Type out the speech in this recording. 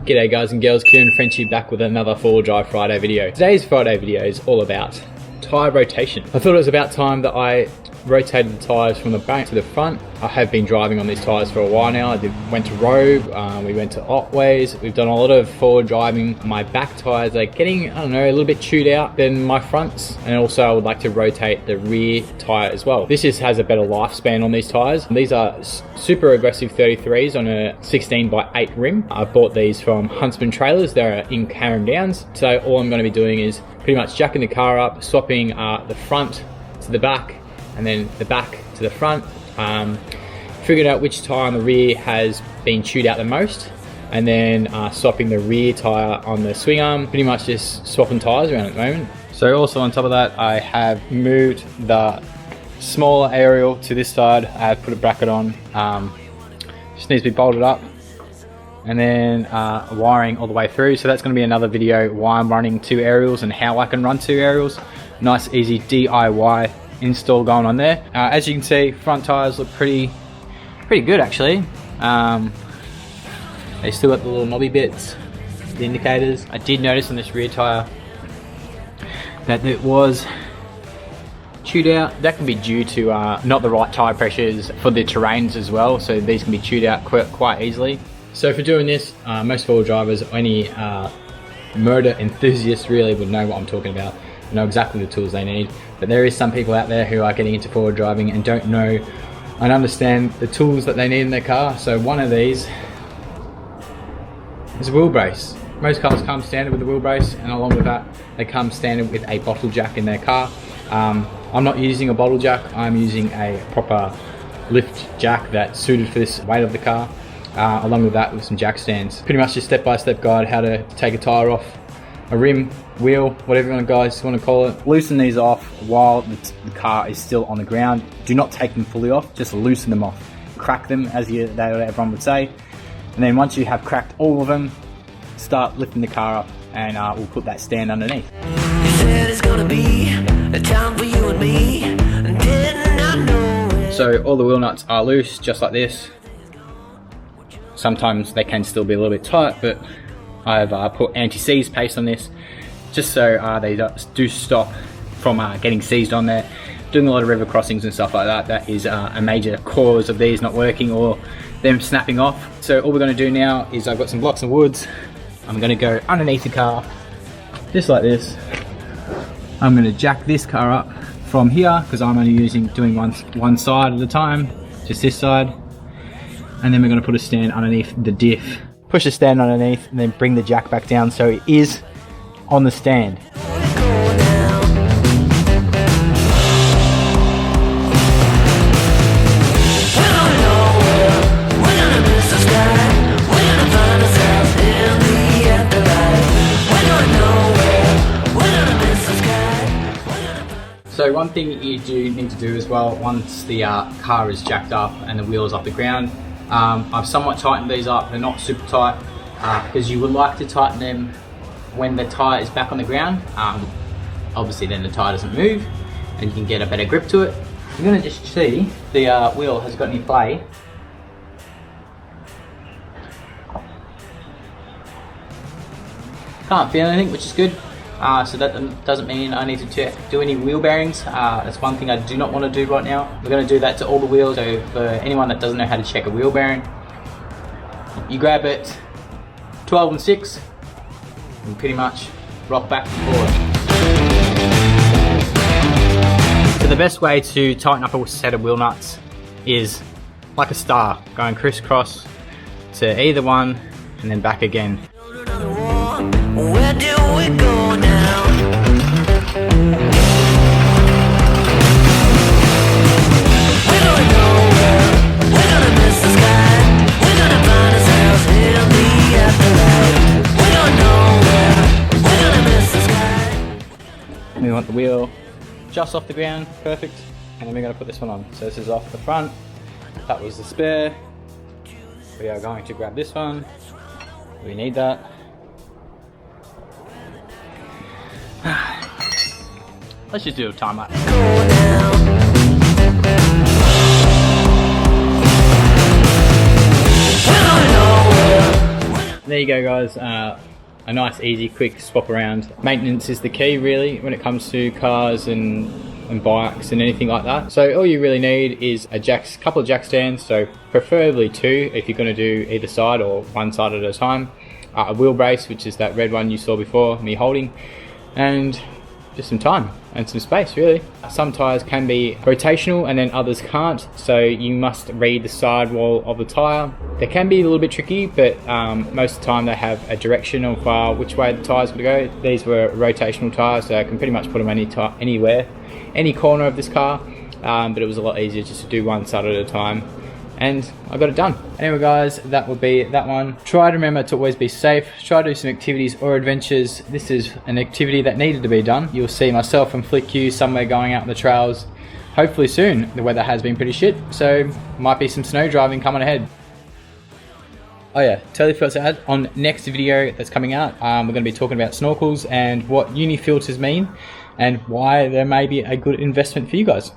G'day guys and girls, Kieran W French back with another 4-wheel-drive Friday video. Today's Friday video is all about tyre rotation. I thought it was about time that I rotated the tyres from the back to the front. I have been driving on these tyres for a while now. Went to Robe, we went to Otways. We've done a lot of forward driving. My back tyres are getting, I don't know, a little bit chewed out than my fronts. And also I would like to rotate the rear tyre as well. This just has a better lifespan on these tyres. These are super aggressive 33s on a 16x8 rim. I bought these from Huntsman Trailers. They're in Carrum Downs. So all I'm going to be doing is pretty much jacking the car up, swapping the front to the back, and then the back to the front, figuring out which tyre on the rear has been chewed out the most, and then swapping the rear tyre on the swing arm, pretty much just swapping tyres around at the moment. So also on top of that, I have moved the smaller aerial to this side. I have put a bracket on, just needs to be bolted up, and then wiring all the way through. So that's going to be another video why I'm running 2 aerials and how I can run 2 aerials. Nice easy DIY install going on there. As you can see, front tires look pretty good actually. They still got the little knobby bits, the indicators. I did notice on this rear tire that it was chewed out. That can be due to not the right tire pressures for the terrains as well, so these can be chewed out quite easily. So for doing this, most 4-wheel drivers, any motor enthusiasts really would know what I'm talking about, know exactly the tools they need. But there is some people out there who are getting into forward driving and don't know and understand the tools that they need in their car. So one of these is a wheel brace. Most cars come standard with a wheel brace, and along with that they come standard with a bottle jack in their car. I'm not using a bottle jack, I'm using a proper lift jack that's suited for this weight of the car, along with that with some jack stands. Pretty much just step-by-step guide how to take a tyre off a rim, wheel, whatever you guys want to call it. Loosen these off while the car is still on the ground. Do not take them fully off, just loosen them off. Crack them, as everyone would say. And then once you have cracked all of them, start lifting the car up, and we'll put that stand underneath. You said it's gonna be a time for you and me, didn't I know it? So all the wheel nuts are loose, just like this. Sometimes they can still be a little bit tight, but I've put anti-seize paste on this, just so they do stop from getting seized on there. Doing a lot of river crossings and stuff like that, that is a major cause of these not working or them snapping off. So all we're going to do now is, I've got some blocks of woods. I'm going to go underneath the car, just like this. I'm going to jack this car up from here, because I'm only doing one side at a time, just this side. And then we're going to put a stand underneath the diff. Push the stand underneath and then bring the jack back down so it is on the stand. So one thing you do need to do as well, once the car is jacked up and the wheels off the ground, I've somewhat tightened these up. They're not super tight, because you would like to tighten them when the tyre is back on the ground. Obviously then the tyre doesn't move and you can get a better grip to it. You're going to just see the wheel has got any play. Can't feel anything, which is good. So that doesn't mean I need to do any wheel bearings. That's one thing I do not want to do right now. We're going to do that to all the wheels. So for anyone that doesn't know how to check a wheel bearing, you grab it 12 and 6 and pretty much rock back and forward. So the best way to tighten up a set of wheel nuts is like a star, going crisscross to either one and then back again. Where do we go now? We're going nowhere. We're gonna miss the sky. We're gonna find ourselves in the afterlife. We're going nowhere. We're gonna miss the sky. We want the wheel just off the ground, perfect. And then we're gonna put this one on. So this is off the front. That was the spare. We are going to grab this one. We need that. Let's just do a time lapse. there you go guys, a nice easy quick swap around. Maintenance is the key really when it comes to cars and bikes and anything like that. So all you really need is a couple of jack stands, so preferably two if you're going to do either side or one side at a time. A wheel brace, which is that red one you saw before me holding, and just some time and some space really. Some tyres can be rotational and then others can't, so you must read the sidewall of the tyre. They can be a little bit tricky, but most of the time they have a direction of which way the tyre's going to go. These were rotational tyres, so I can pretty much put them anywhere, any corner of this car, but it was a lot easier just to do one side at a time, and I got it done. Anyway guys, that would be that one. Try to remember to always be safe. Try to do some activities or adventures. This is an activity that needed to be done. You'll see myself and Flick you somewhere going out on the trails hopefully soon. The weather has been pretty shit, so might be some snow driving coming ahead. Oh yeah, totally forgot to add, on next video that's coming out, we're going to be talking about snorkels and what uni filters mean and why they may be a good investment for you guys.